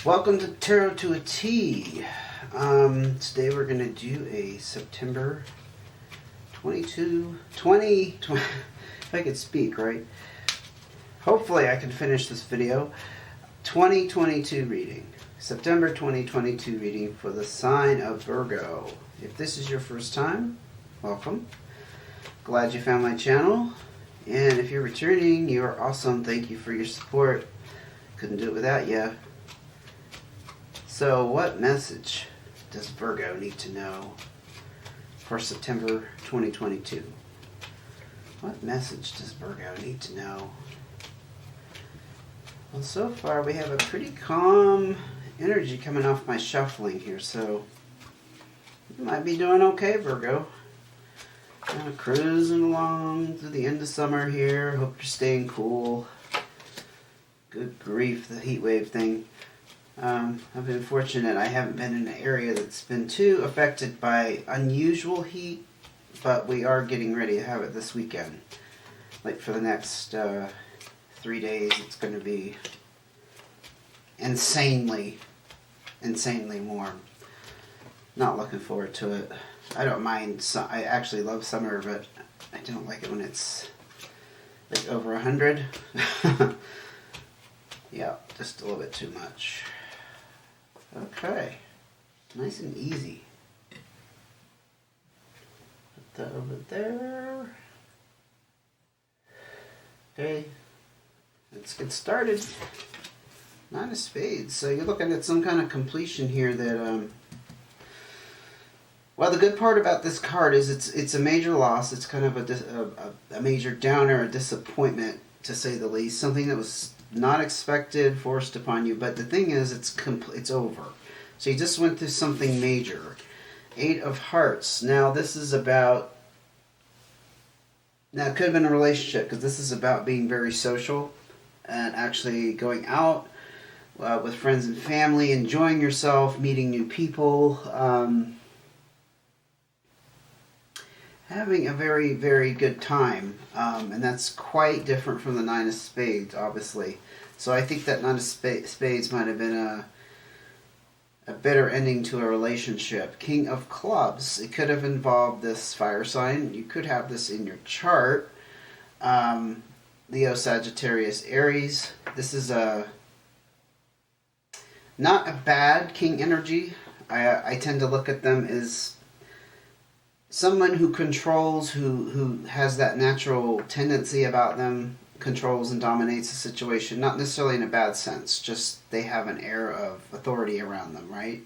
Welcome to Tarot to a T. Today we're going to do a September 20, if I could speak, right? Hopefully I can finish this video. 2022 reading. September 2022 reading for the sign of Virgo. If this is your first time, welcome. Glad you found my channel. And if you're returning, you are awesome. Thank you for your support. Couldn't do it without you. So what message does Virgo need to know for September 2022? What message does Virgo need to know? Well, so far we have a pretty calm energy coming off my shuffling here, so you might be doing okay, Virgo. Kind of cruising along through the end of summer here. Hope you're staying cool. Good grief, the heat wave thing. I've been fortunate. I haven't been in an area that's been too affected by unusual heat, but we are getting ready to have it this weekend. Like for the next 3 days, it's going to be insanely warm. Not looking forward to it. I don't mind. I actually love summer, but I don't like it when it's like over 100. Yeah, just a little bit too much. Okay, nice and easy. Put that over there. Okay, let's get started. Nine of Spades. So you're looking at some kind of completion here that, well, the good part about this card is it's a major loss. It's kind of a major downer, a disappointment, to say the least. Something that was not expected, forced upon you. But the thing is, it's over. So you just went through something major. Eight of Hearts. Now this is about. Now it could have been a relationship, because this is about being very social and actually going out with friends and family, enjoying yourself, meeting new people. Having a very, very good time, and that's quite different from the Nine of Spades, obviously. So I think that Nine of Spades might have been a bitter ending to a relationship. King of Clubs. It could have involved this fire sign. You could have this in your chart. Leo, Sagittarius, Aries. This is not a bad king energy. I tend to look at them as someone who controls, who has that natural tendency about them, controls and dominates the situation. Not necessarily in a bad sense, just they have an air of authority around them, right?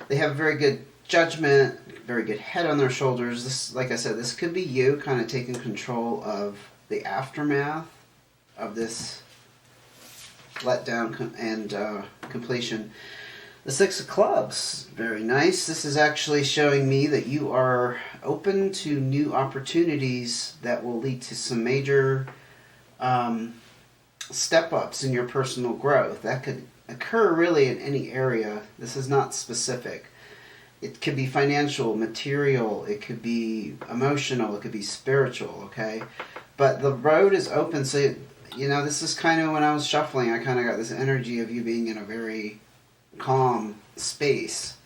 They have very good judgment, very good head on their shoulders. This, like I said, this could be you kind of taking control of the aftermath of this letdown and completion. The Six of Clubs, very nice. This is actually showing me that you are open to new opportunities that will lead to some major step-ups in your personal growth. That could occur really in any area. This is not specific. It could be financial, material, it could be emotional, it could be spiritual, okay? But the road is open, so, you know, this is kind of when I was shuffling, I kind of got this energy of you being in a very calm space.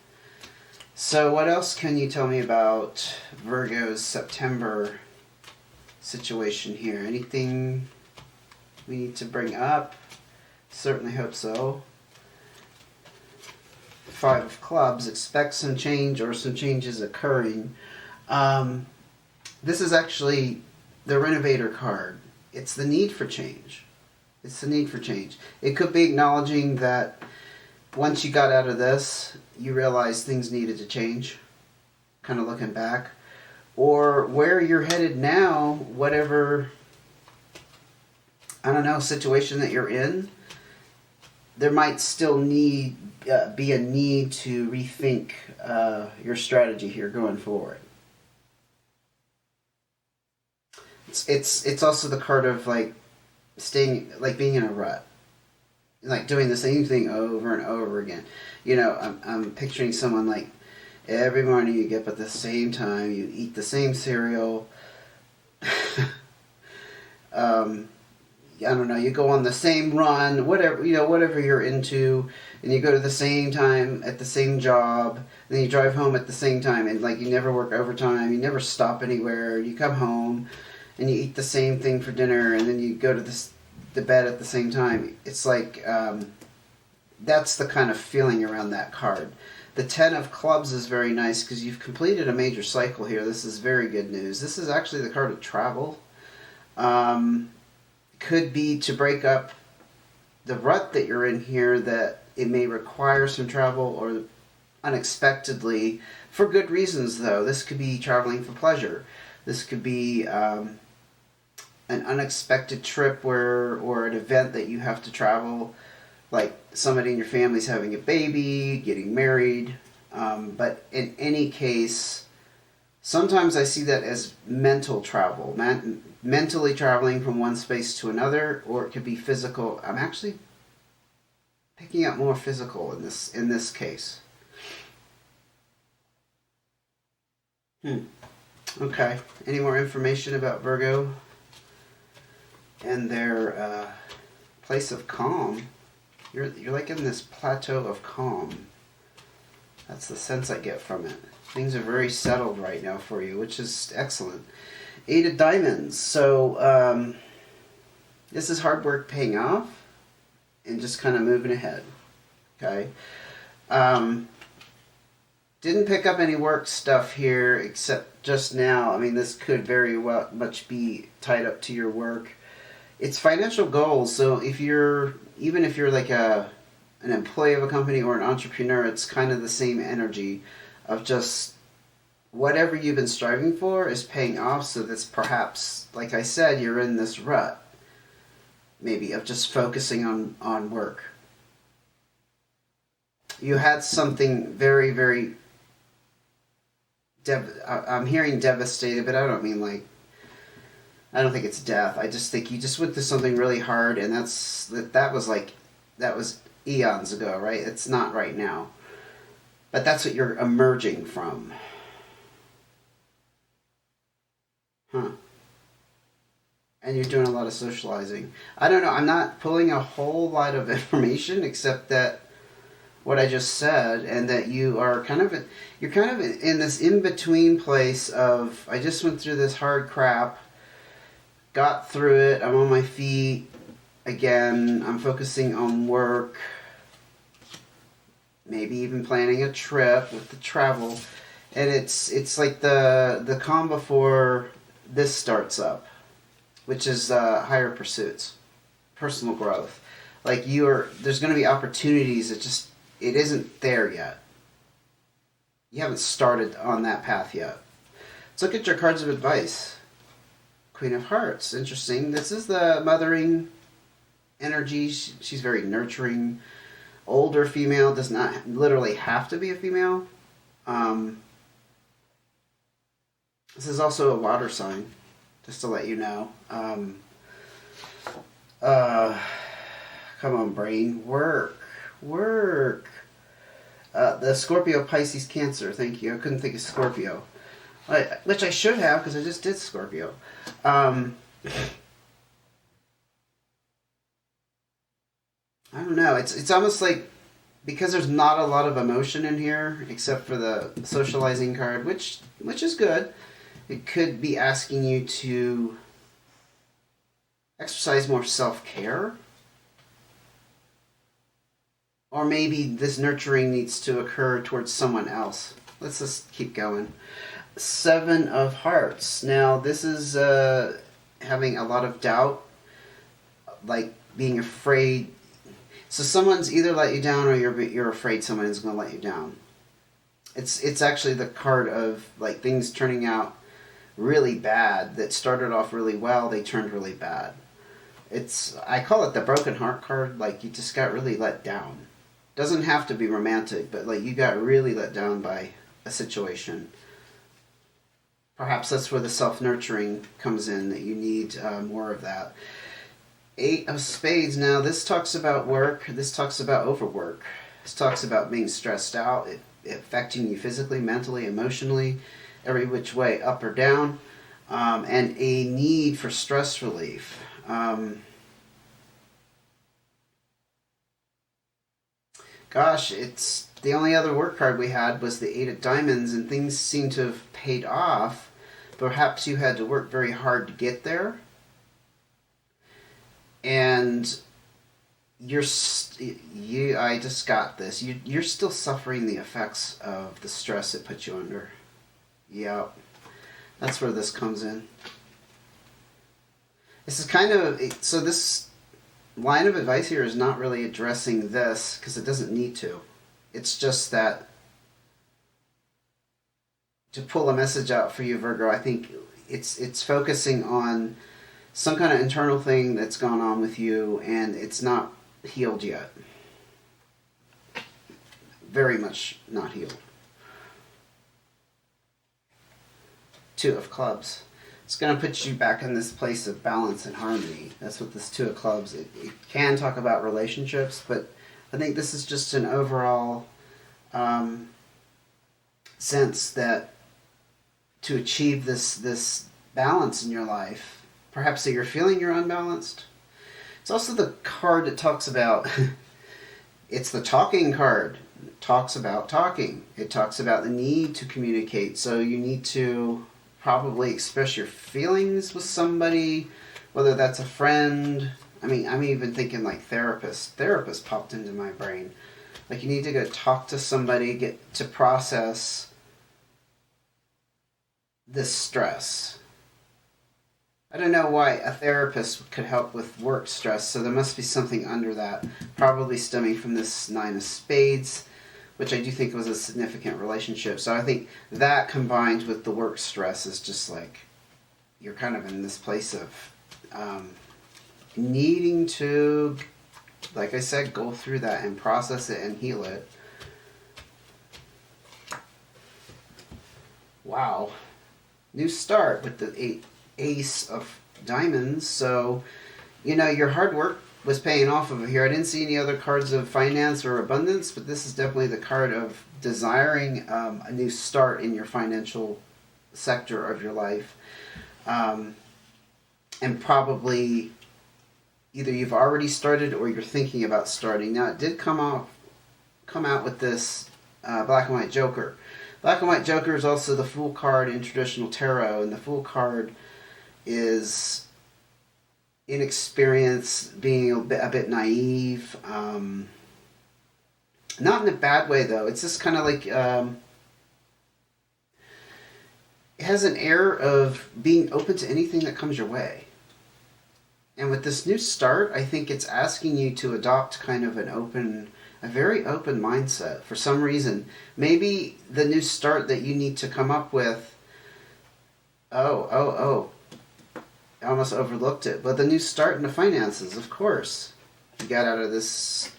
So what else can you tell me about Virgo's September situation here? Anything we need to bring up? Certainly hope so. Five of Clubs. Expect some change or some changes occurring. This is actually the Renovator card. It's the need for change. It's the need for change. It could be acknowledging that once you got out of this, you realized things needed to change, kind of looking back. Or where you're headed now, whatever, I don't know, situation that you're in, there might still be a need to rethink your strategy here going forward. It's also the card of like staying, like being in a rut. Like doing the same thing over and over again. You know, I'm picturing someone like every morning you get up at the same time, you eat the same cereal, I don't know, you go on the same run, whatever, whatever you're into, and you go to the same time at the same job, and then you drive home at the same time, and like you never work overtime, you never stop anywhere, you come home, and you eat the same thing for dinner, and then you go to the bed at the same time. It's like, that's the kind of feeling around that card. The 10 of clubs is very nice because you've completed a major cycle here. This is very good news. This is actually the card of travel. Could be to break up the rut that you're in here, that it may require some travel or unexpectedly, for good reasons though. This could be traveling for pleasure. This could be an unexpected trip or an event that you have to travel, like somebody in your family's having a baby, getting married. But in any case, sometimes I see that as mental travel, mentally traveling from one space to another, or it could be physical. I'm actually picking up more physical in this case. Okay. Any more information about Virgo and their place of calm? You're like in this plateau of calm. That's the sense I get from it. Things are very settled right now for you, which is excellent. 8 of Diamonds. So this is hard work paying off and just kind of moving ahead. Okay. Didn't pick up any work stuff here except just now. I mean, this could very well much be tied up to your work. It's financial goals. So even if you're like an employee of a company or an entrepreneur, it's kind of the same energy of just whatever you've been striving for is paying off. So that's perhaps, like I said, you're in this rut, maybe, of just focusing on work. You had something very, very, I'm hearing devastated, but I don't mean like, I don't think it's death. I just think you just went through something really hard, and that was eons ago, right? It's not right now. But that's what you're emerging from. Huh. And you're doing a lot of socializing. I don't know. I'm not pulling a whole lot of information except that what I just said, and that you are kind of in this in-between place of, I just went through this hard crap, got through it, I'm on my feet again, I'm focusing on work, maybe even planning a trip with the travel, and it's like the calm before this starts up, which is higher pursuits, personal growth. Like there's going to be opportunities that just, it isn't there yet. You haven't started on that path yet. Let's look at your cards of advice. Queen of Hearts, interesting. This is the mothering energy. She's very nurturing. Older female, does not literally have to be a female. This is also a water sign, just to let you know. Come on, brain. Work. The Scorpio, Pisces, Cancer. Thank you. I couldn't think of Scorpio. Which I should have, because I just did Scorpio. I don't know. It's almost like, because there's not a lot of emotion in here, except for the socializing card, which is good. It could be asking you to exercise more self-care. Or maybe this nurturing needs to occur towards someone else. Let's just keep going. 7 of Hearts. Now, this is having a lot of doubt, like being afraid. So someone's either let you down, or you're afraid someone is going to let you down. It's actually the card of like things turning out really bad that started off really well, they turned really bad. I call it the broken heart card. Like you just got really let down. Doesn't have to be romantic, but like you got really let down by a situation. Perhaps that's where the self-nurturing comes in, that you need more of that. 8 of Spades. Now, this talks about work. This talks about overwork. This talks about being stressed out, it affecting you physically, mentally, emotionally, every which way, up or down, and a need for stress relief. gosh, it's the only other work card we had was the Eight of Diamonds, and things seem to have paid off. Perhaps you had to work very hard to get there, and I just got this. You're still suffering the effects of the stress it put you under. Yep, that's where this comes in. This is kind of so. This line of advice here is not really addressing this because it doesn't need to. It's just that to pull a message out for you, Virgo, I think it's focusing on some kind of internal thing that's gone on with you, and it's not healed yet. Very much not healed. Two of Clubs. It's going to put you back in this place of balance and harmony. That's what this Two of Clubs, it can talk about relationships, but I think this is just an overall sense that to achieve this balance in your life, perhaps that you're feeling you're unbalanced. It's also the card that talks about, it's the talking card. It talks about talking. It talks about the need to communicate. So you need to probably express your feelings with somebody, whether that's a friend. I mean, I'm even thinking like therapist. Therapist popped into my brain. Like you need to go talk to somebody, get to process this stress. I don't know why a therapist could help with work stress, so there must be something under that, probably stemming from this Nine of Spades, which I do think was a significant relationship. So I think that combined with the work stress is just like, you're kind of in this place of needing to, like I said, go through that and process it and heal it. Wow. New start with the Ace of Diamonds. So, you know, your hard work was paying off over here. I didn't see any other cards of finance or abundance, but this is definitely the card of desiring a new start in your financial sector of your life. And probably either you've already started or you're thinking about starting. Now, it did come out with this Black and White Joker. Black and White Joker is also the Fool card in traditional tarot, and the Fool card is inexperience, being a bit naive. Not in a bad way, though. It's just kind of like, it has an air of being open to anything that comes your way. And with this new start, I think it's asking you to adopt kind of a very open mindset for some reason. Maybe the new start that you need to come up with, I almost overlooked it. But the new start in the finances, of course. You got out of this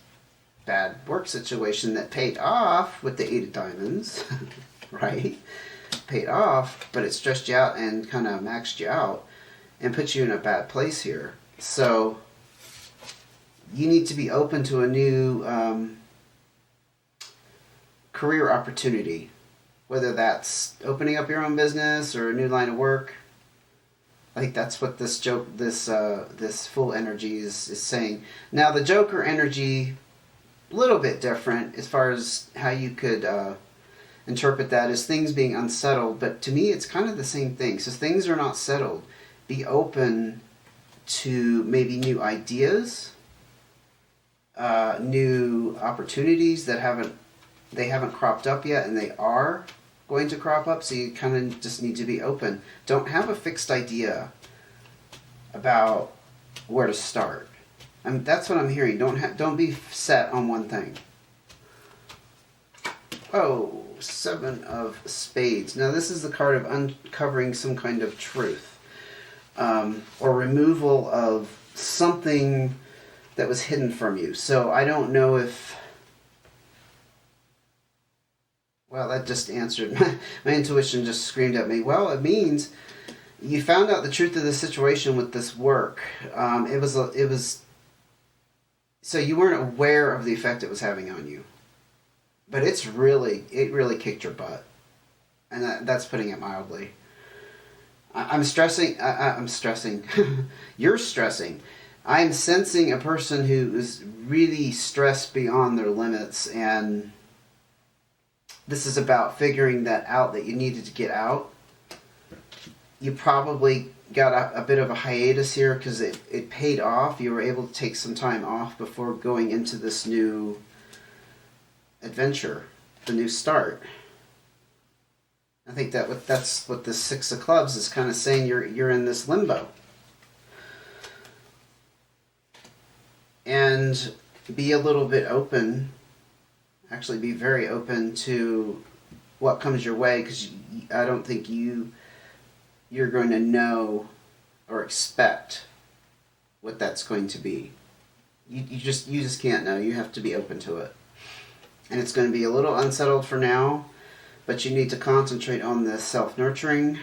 bad work situation that paid off with the Eight of Diamonds, right? Paid off, but it stressed you out and kind of maxed you out and put you in a bad place here. So you need to be open to a new career opportunity, whether that's opening up your own business or a new line of work. I think that's what this Fool energy is saying. Now, the Joker energy, a little bit different as far as how you could interpret that as things being unsettled, but to me it's kind of the same thing. So things are not settled. Be open to maybe new ideas, new opportunities that haven't cropped up yet, and they are going to crop up, so you kind of just need to be open. Don't have a fixed idea about where to start. That's what I'm hearing. Don't be set on one thing. Oh, Seven of Spades. Now this is the card of uncovering some kind of truth. Or removal of something that was hidden from you. So I don't know if... Well, that just answered. My intuition just screamed at me. Well, it means you found out the truth of the situation with this work. It was... So you weren't aware of the effect it was having on you. But it really kicked your butt. And that's putting it mildly. I'm stressing. I'm stressing. You're stressing. I'm sensing a person who is really stressed beyond their limits, and this is about figuring that out, that you needed to get out. You probably got a bit of a hiatus here because it paid off. You were able to take some time off before going into this new adventure, the new start. I think that's what the Six of Clubs is kind of saying. You're in this limbo. And be a little bit open, actually be very open to what comes your way, because I don't think you're going to know or expect what that's going to be. You just can't know. You have to be open to it. And it's going to be a little unsettled for now, but you need to concentrate on the self-nurturing,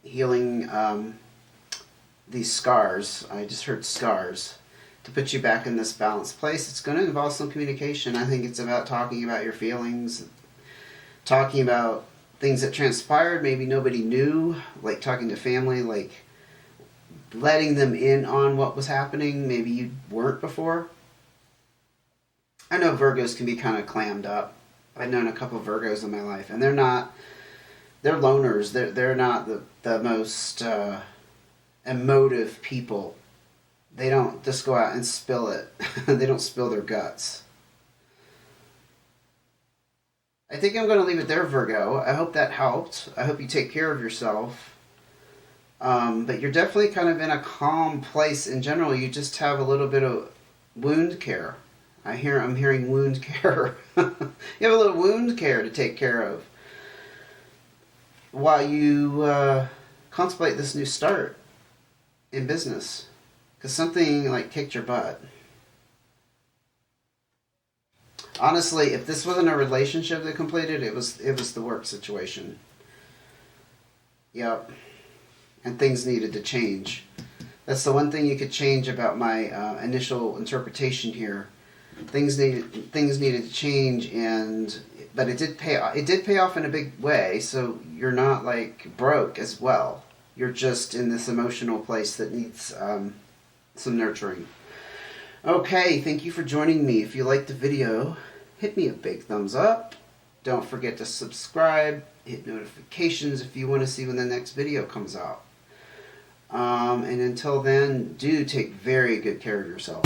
healing these scars. I just heard scars. To put you back in this balanced place. It's going to involve some communication. I think it's about talking about your feelings, talking about things that transpired, maybe nobody knew, like talking to family, like letting them in on what was happening, maybe you weren't before. I know Virgos can be kind of clammed up. I've known a couple of Virgos in my life, and they're loners. They're not the most emotive people. They don't just go out and spill it. They don't spill their guts. I think I'm going to leave it there, Virgo. I hope that helped. I hope you take care of yourself. But you're definitely kind of in a calm place in general. You just have a little bit of wound care. I'm hearing wound care. You have a little wound care to take care of while you contemplate this new start in business. Because something like kicked your butt. Honestly, if this wasn't a relationship that completed, it was the work situation. Yep. And things needed to change. That's the one thing you could change about my initial interpretation here. Things needed to change, but it did pay off. It did pay off in a big way. So you're not like broke as well. You're just in this emotional place that needs some nurturing. Okay, thank you for joining me. If you liked the video, hit me a big thumbs up. Don't forget to subscribe, hit notifications if you want to see when the next video comes out. And until then, do take very good care of yourself.